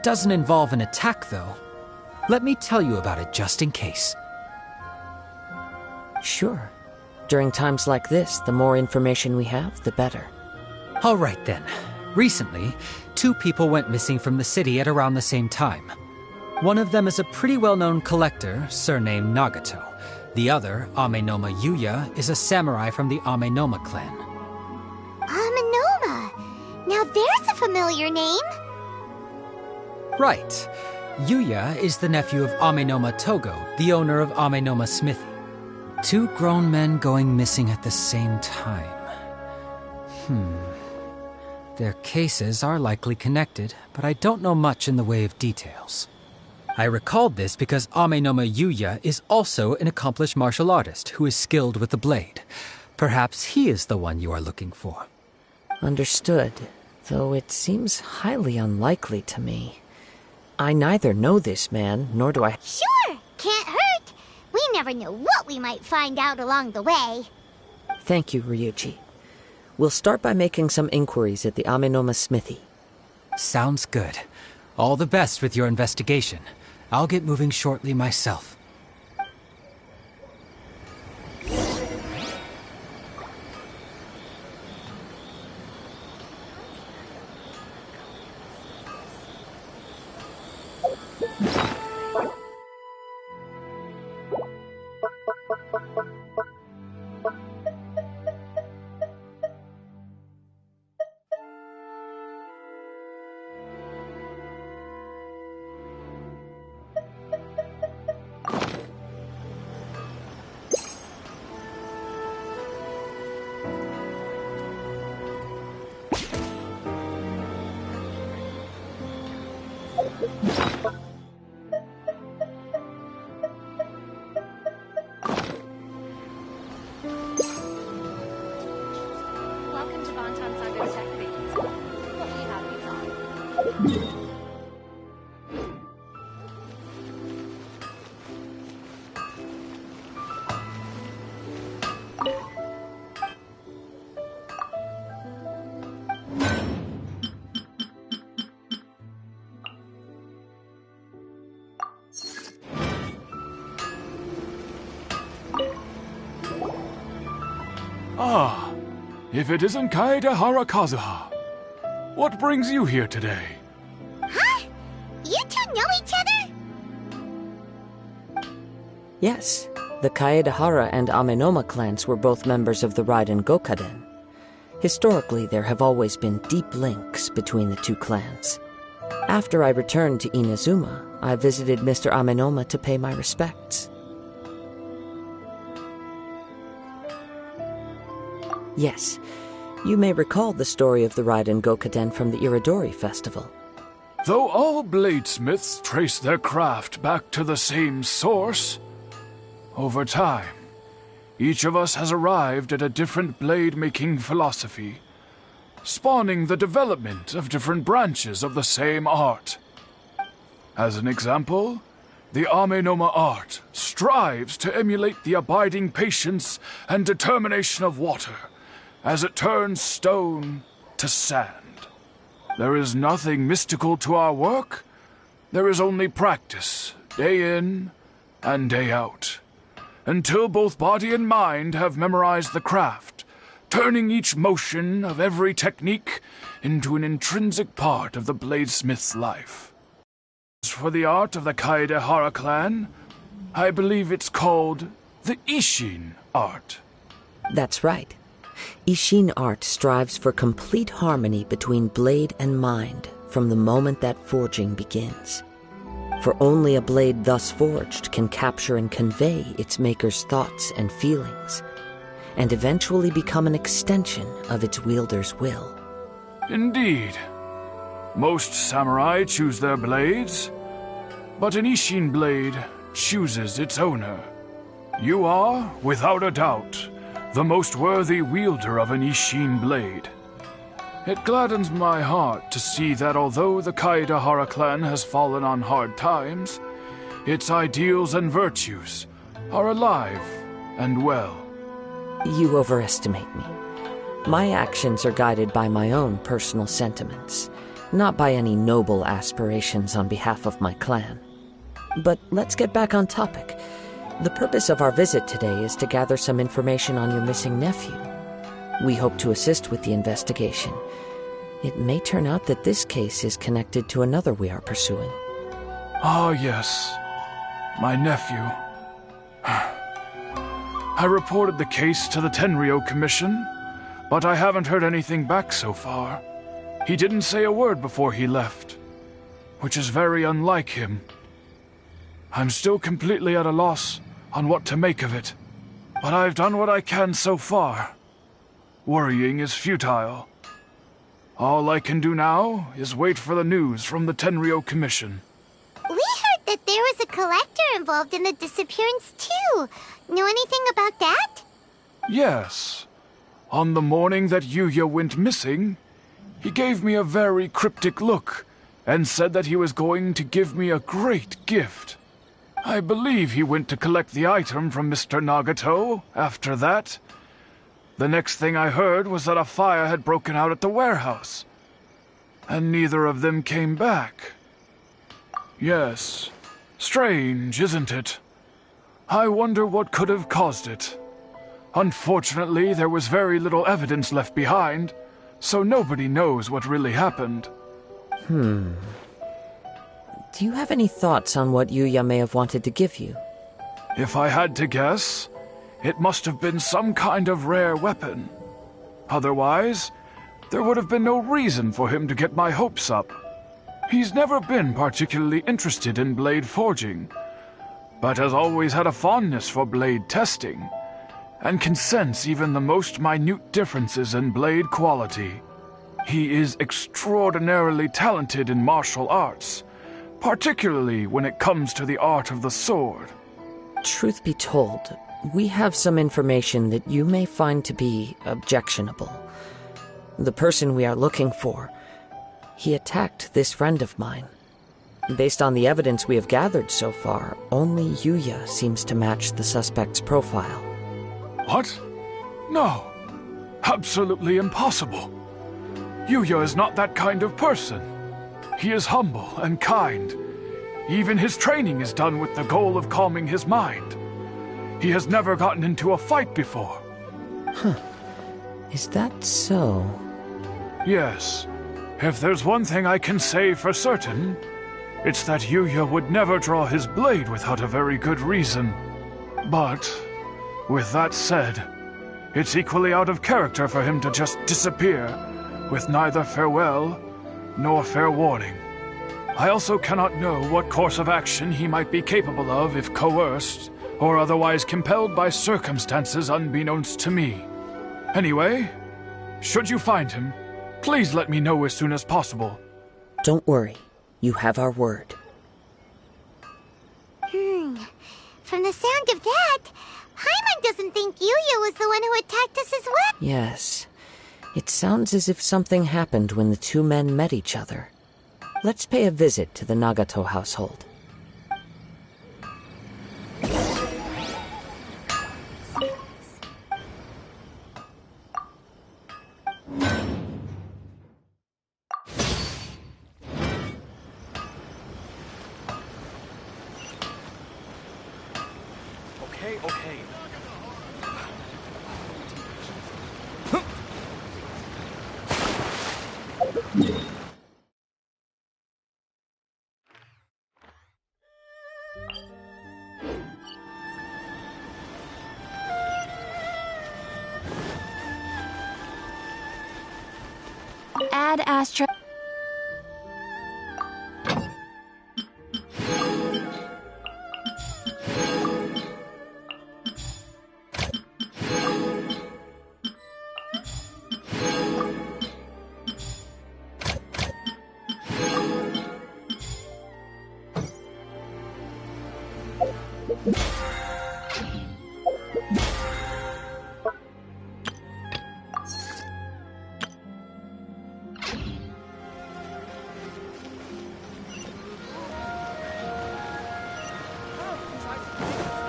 doesn't involve an attack, though. Let me tell you about it just in case. Sure. During times like this, the more information we have, the better. All right then. Recently, 2 people went missing from the city at around the same time. One of them is a pretty well-known collector, surnamed Nagato. The other, Amenoma Yuya, is a samurai from the Amenoma clan. Amenoma! Now there's a familiar name! Right. Yuya is the nephew of Amenoma Togo, the owner of Amenoma Smithy. 2 grown men going missing at the same time. Their cases are likely connected, but I don't know much in the way of details. I recalled this because Amenoma Yuya is also an accomplished martial artist who is skilled with the blade. Perhaps he is the one you are looking for. Understood, though it seems highly unlikely to me. I neither know this man, nor do I— Sure! Can't hurt! We never know what we might find out along the way. Thank you, Ryuji. We'll start by making some inquiries at the Amenoma Smithy. Sounds good. All the best with your investigation. I'll get moving shortly myself. Welcome to Bonton Saga Detectives. What do you have these on? Ah, if it isn't Kaedehara Kazuha. What brings you here today? Huh? You 2 know each other? Yes, the Kaedehara and Amenoma clans were both members of the Raiden Gokaden. Historically, there have always been deep links between the 2 clans. After I returned to Inazuma, I visited Mr. Amenoma to pay my respects. Yes, you may recall the story of the Raiden Gokaden from the Iridori Festival. Though all bladesmiths trace their craft back to the same source, over time, each of us has arrived at a different blade-making philosophy, spawning the development of different branches of the same art. As an example, the Amenoma art strives to emulate the abiding patience and determination of water as it turns stone to sand. There is nothing mystical to our work. There is only practice, day in and day out, until both body and mind have memorized the craft, turning each motion of every technique into an intrinsic part of the bladesmith's life. As for the art of the Kaedehara clan, I believe it's called the Ishin art. That's right. Ishin art strives for complete harmony between blade and mind from the moment that forging begins. For only a blade thus forged can capture and convey its maker's thoughts and feelings, and eventually become an extension of its wielder's will. Indeed. Most samurai choose their blades, but an Ishin blade chooses its owner. You are, without a doubt, the most worthy wielder of an Ishin blade. It gladdens my heart to see that although the Kaedehara clan has fallen on hard times, its ideals and virtues are alive and well. You overestimate me. My actions are guided by my own personal sentiments, Not by any noble aspirations on behalf of my clan. But let's get back on topic. The purpose of our visit today is to gather some information on your missing nephew. We hope to assist with the investigation. It may turn out that this case is connected to another we are pursuing. Ah, yes. My nephew. I reported the case to the Tenryo Commission, but I haven't heard anything back so far. He didn't say a word before he left, which is very unlike him. I'm still completely at a loss on what to make of it, but I've done what I can so far. Worrying is futile. All I can do now is wait for the news from the Tenryo Commission. We heard that there was a collector involved in the disappearance, too. Know anything about that? Yes. On the morning that Yuya went missing, he gave me a very cryptic look and said that he was going to give me a great gift. I believe he went to collect the item from Mr. Nagato after that. The next thing I heard was that a fire had broken out at the warehouse, and neither of them came back. Yes, strange, isn't it? I wonder what could have caused it. Unfortunately, there was very little evidence left behind, so nobody knows what really happened. Do you have any thoughts on what Yuya may have wanted to give you? If I had to guess, it must have been some kind of rare weapon. Otherwise, there would have been no reason for him to get my hopes up. He's never been particularly interested in blade forging, but has always had a fondness for blade testing, and can sense even the most minute differences in blade quality. He is extraordinarily talented in martial arts, particularly when it comes to the art of the sword. Truth be told, we have some information that you may find to be objectionable. The person we are looking for, he attacked this friend of mine. Based on the evidence we have gathered so far, only Yuya seems to match the suspect's profile. What? No. Absolutely impossible. Yuya is not that kind of person. He is humble and kind. Even his training is done with the goal of calming his mind. He has never gotten into a fight before. Is that so? Yes. If there's one thing I can say for certain, it's that Yuya would never draw his blade without a very good reason. But, with that said, it's equally out of character for him to just disappear, with neither farewell nor fair warning. I also cannot know what course of action he might be capable of if coerced, or otherwise compelled by circumstances unbeknownst to me. Anyway, should you find him, please let me know as soon as possible. Don't worry. You have our word. From the sound of that, Paimon doesn't think Yuya was the one who attacked us as well. Yes. It sounds as if something happened when the two men met each other. Let's pay a visit to the Nagato household. Okay. Add Astra.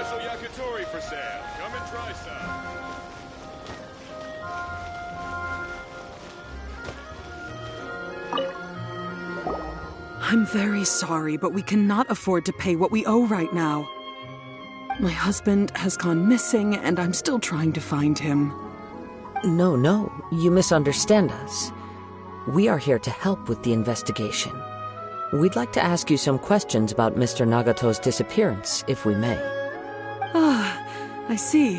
Special yakitori for sale. Come and try some. I'm very sorry, but we cannot afford to pay what we owe right now. My husband has gone missing, and I'm still trying to find him. No, you misunderstand us. We are here to help with the investigation. We'd like to ask you some questions about Mr. Nagato's disappearance, if we may. Ah, I see.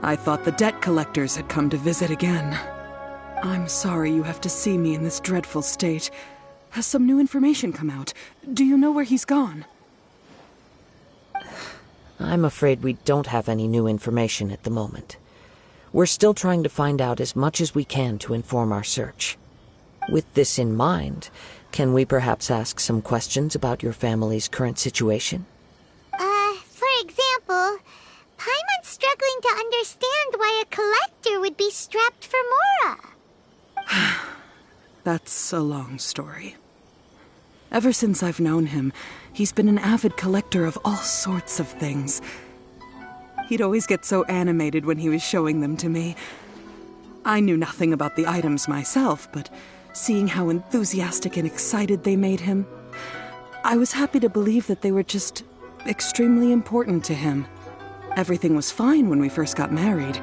I thought the debt collectors had come to visit again. I'm sorry you have to see me in this dreadful state. Has some new information come out? Do you know where he's gone? I'm afraid we don't have any new information at the moment. We're still trying to find out as much as we can to inform our search. With this in mind, can we perhaps ask some questions about your family's current situation? For example, Paimon's struggling to understand why a collector would be strapped for Mora. That's a long story. Ever since I've known him, he's been an avid collector of all sorts of things. He'd always get so animated when he was showing them to me. I knew nothing about the items myself, but seeing how enthusiastic and excited they made him, I was happy to believe that they were just extremely important to him. Everything was fine when we first got married,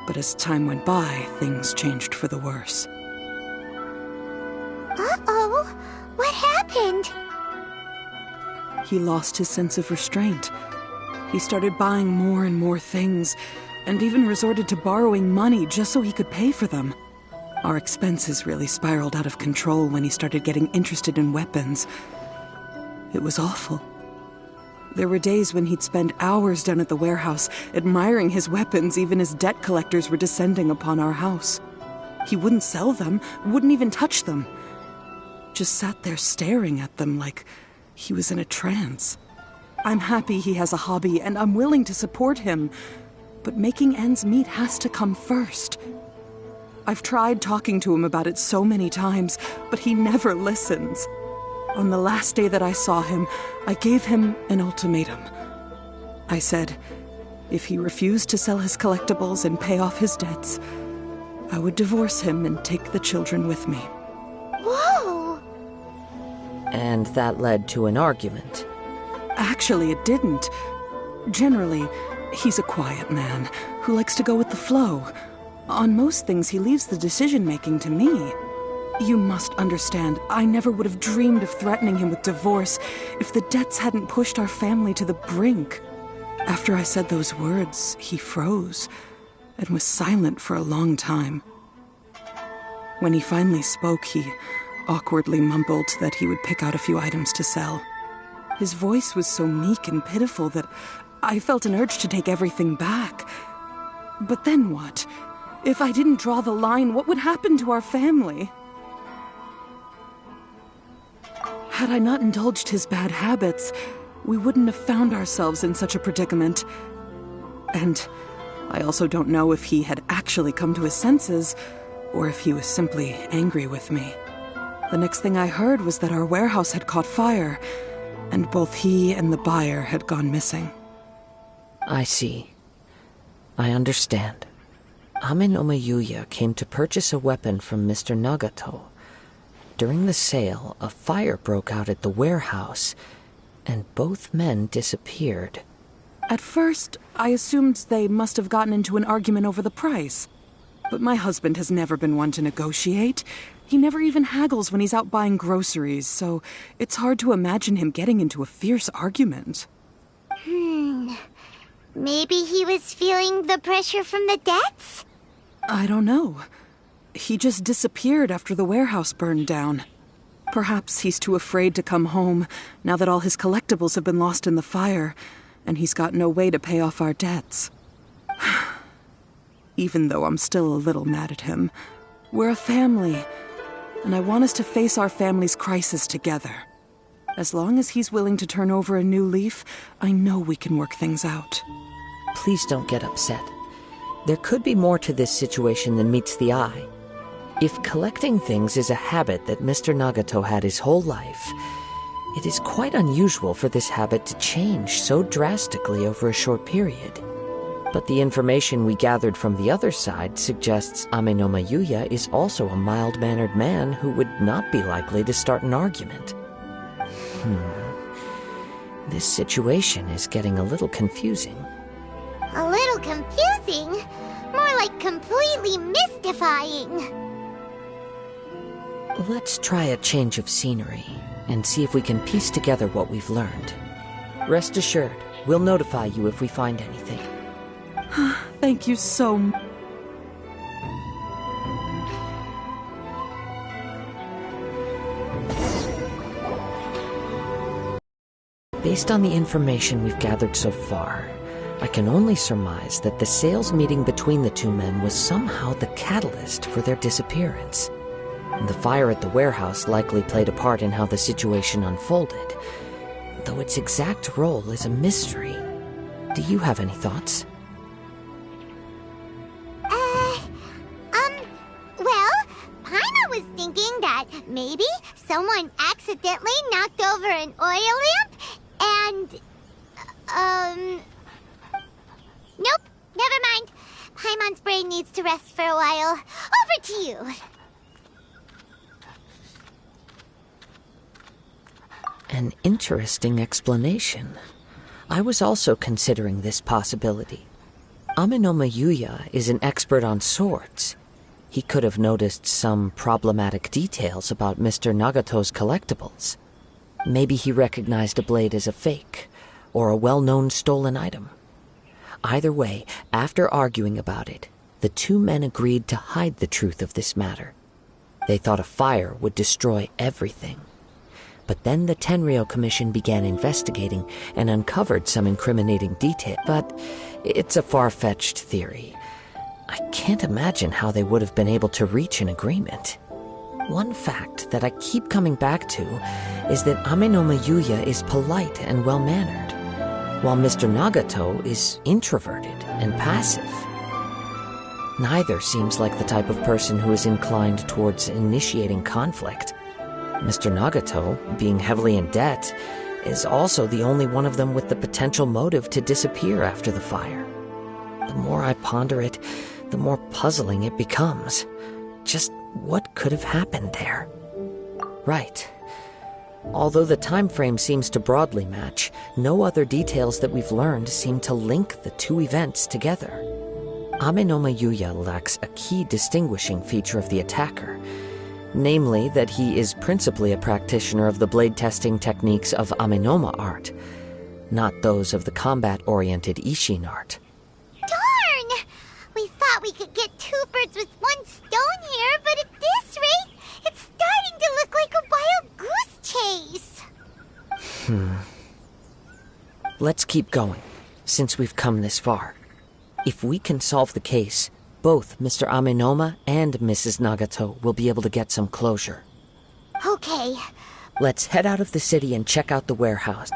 but as time went by, things changed for the worse. Uh-oh, what happened? He lost his sense of restraint. He started buying more and more things, and even resorted to borrowing money just so he could pay for them. Our expenses really spiraled out of control when he started getting interested in weapons. It was awful. There were days when he'd spend hours down at the warehouse, admiring his weapons even as debt collectors were descending upon our house. He wouldn't sell them, wouldn't even touch them. Just sat there staring at them like he was in a trance. I'm happy he has a hobby, and I'm willing to support him, but making ends meet has to come first. I've tried talking to him about it so many times, but he never listens. On the last day that I saw him, I gave him an ultimatum. I said, if he refused to sell his collectibles and pay off his debts, I would divorce him and take the children with me. Whoa! And that led to an argument. Actually, it didn't. Generally, he's a quiet man who likes to go with the flow. On most things, he leaves the decision-making to me. You must understand, I never would have dreamed of threatening him with divorce if the debts hadn't pushed our family to the brink. After I said those words, he froze and was silent for a long time. When he finally spoke, he awkwardly mumbled that he would pick out a few items to sell. His voice was so meek and pitiful that I felt an urge to take everything back. But then what? If I didn't draw the line, what would happen to our family? Had I not indulged his bad habits, we wouldn't have found ourselves in such a predicament. And I also don't know if he had actually come to his senses, or if he was simply angry with me. The next thing I heard was that our warehouse had caught fire, and both he and the buyer had gone missing. I see. I understand. Ame no Yuya came to purchase a weapon from Mr. Nagato. During the sale, a fire broke out at the warehouse, and both men disappeared. At first, I assumed they must have gotten into an argument over the price. But my husband has never been one to negotiate. He never even haggles when he's out buying groceries, so it's hard to imagine him getting into a fierce argument. Maybe he was feeling the pressure from the debts? I don't know. He just disappeared after the warehouse burned down. Perhaps he's too afraid to come home now that all his collectibles have been lost in the fire, and he's got no way to pay off our debts. Even though I'm still a little mad at him, we're a family, and I want us to face our family's crisis together. As long as he's willing to turn over a new leaf, I know we can work things out. Please don't get upset. There could be more to this situation than meets the eye. If collecting things is a habit that Mr. Nagato had his whole life, it is quite unusual for this habit to change so drastically over a short period. But the information we gathered from the other side suggests Amenoma Yuya is also a mild-mannered man who would not be likely to start an argument. This situation is getting a little confusing. A little confusing? More like completely mystifying. Let's try a change of scenery and see if we can piece together what we've learned. Rest assured, we'll notify you if we find anything. Thank you so much. Based on the information we've gathered so far, I can only surmise that the sales meeting between the two men was somehow the catalyst for their disappearance. The fire at the warehouse likely played a part in how the situation unfolded, though its exact role is a mystery. Do you have any thoughts? Well, Paimon was thinking that maybe someone accidentally knocked over an oil lamp and, nope, never mind. Paimon's brain needs to rest for a while. Over to you. An interesting explanation. I was also considering this possibility. Amenoma Yuya is an expert on swords. He could have noticed some problematic details about Mr. Nagato's collectibles. Maybe he recognized a blade as a fake, or a well-known stolen item. Either way, after arguing about it, the two men agreed to hide the truth of this matter. They thought a fire would destroy everything. But then the Tenryo Commission began investigating and uncovered some incriminating detail. But it's a far-fetched theory. I can't imagine how they would have been able to reach an agreement. One fact that I keep coming back to is that Amenoma Yuya is polite and well-mannered, while Mr. Nagato is introverted and passive. Neither seems like the type of person who is inclined towards initiating conflict. Mr. Nagato, being heavily in debt, is also the only one of them with the potential motive to disappear after the fire. The more I ponder it, the more puzzling it becomes. Just what could have happened there? Right. Although the time frame seems to broadly match, no other details that we've learned seem to link the two events together. Amenoma Yuya lacks a key distinguishing feature of the attacker, namely that he is principally a practitioner of the blade testing techniques of Amenoma art, not those of the combat-oriented Ishin art. Darn! We thought we could get two birds with one stone here, but at this rate, it's starting to look like a wild goose chase. Let's keep going, since we've come this far. If we can solve the case, both Mr. Amenoma and Mrs. Nagato will be able to get some closure. Okay. Let's head out of the city and check out the warehouse.